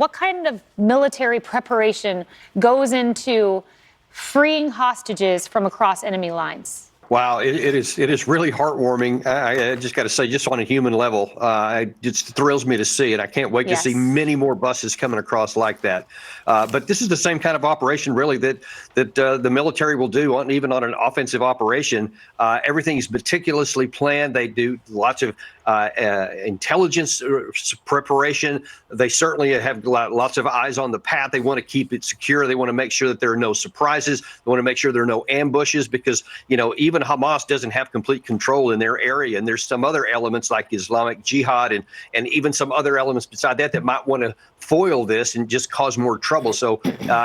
what kind of military preparation goes into freeing hostages from across enemy lines? Wow, it is really heartwarming. I just got to say, just on a human level, it just thrills me to see it. I can't wait to see many more buses coming across like that. But this is the same kind of operation, really, that the military will do, even on an offensive operation. Everything is meticulously planned. They do lots of intelligence preparation. They certainly have lots of eyes on the path. They want to keep it secure. They want to make sure that there are no surprises. They want to make sure there are no ambushes, because, even Hamas doesn't have complete control in their area. And there's some other elements like Islamic Jihad and even some other elements beside that might want to foil this and just cause more trouble. So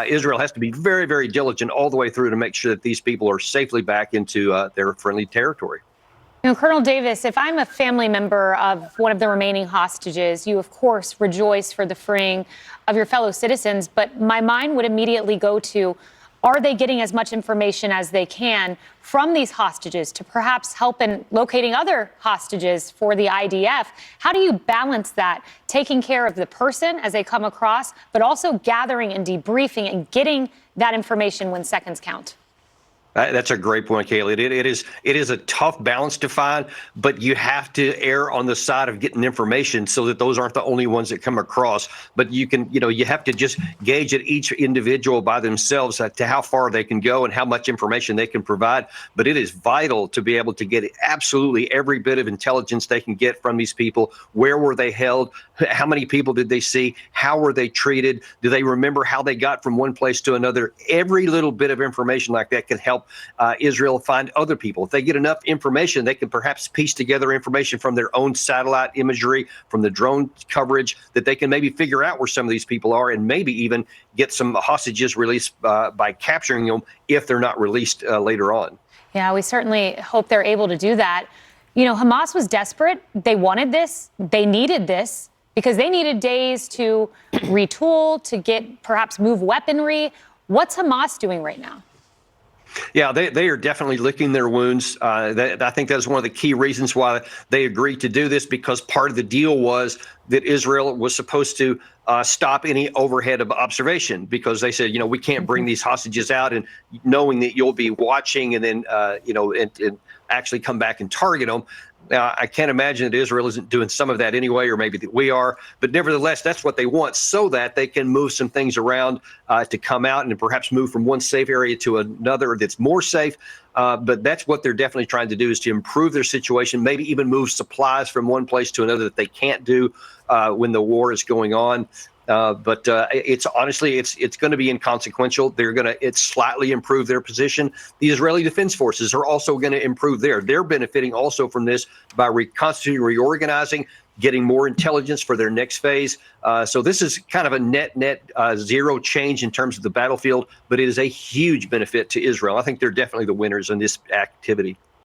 Israel has to be very, very diligent all the way through to make sure that these people are safely back into their friendly territory. Colonel Davis, if I'm a family member of one of the remaining hostages, you, of course, rejoice for the freeing of your fellow citizens. But my mind would immediately go to, are they getting as much information as they can from these hostages to perhaps help in locating other hostages for the IDF? How do you balance that, taking care of the person as they come across, but also gathering and debriefing and getting that information when seconds count? That's a great point, Kaylee. It is a tough balance to find, but you have to err on the side of getting information so that those aren't the only ones that come across. But you have to just gauge at each individual by themselves to how far they can go and how much information they can provide. But it is vital to be able to get absolutely every bit of intelligence they can get from these people. Where were they held? How many people did they see? How were they treated? Do they remember how they got from one place to another? Every little bit of information like that can help Israel find other people. If they get enough information, they can perhaps piece together information from their own satellite imagery, from the drone coverage, that they can maybe figure out where some of these people are and maybe even get some hostages released by capturing them if they're not released later on. Yeah, we certainly hope they're able to do that. Hamas was desperate. They wanted this. They needed this because they needed days to retool, to perhaps move weaponry. What's Hamas doing right now? Yeah, they are definitely licking their wounds. I think that's one of the key reasons why they agreed to do this, because part of the deal was that Israel was supposed to stop any overhead of observation, because they said, we can't bring these hostages out and knowing that you'll be watching and then, and actually come back and target them. Now, I can't imagine that Israel isn't doing some of that anyway, or maybe that we are. But nevertheless, that's what they want, so that they can move some things around to come out and perhaps move from one safe area to another that's more safe. But that's what they're definitely trying to do, is to improve their situation, maybe even move supplies from one place to another that they can't do when the war is going on. But it's honestly, it's going to be inconsequential. It's slightly improve their position. The Israeli Defense Forces are also going to improve they're benefiting also from this by reconstituting, reorganizing, getting more intelligence for their next phase. So this is kind of a net zero change in terms of the battlefield, but it is a huge benefit to Israel. I think they're definitely the winners in this activity.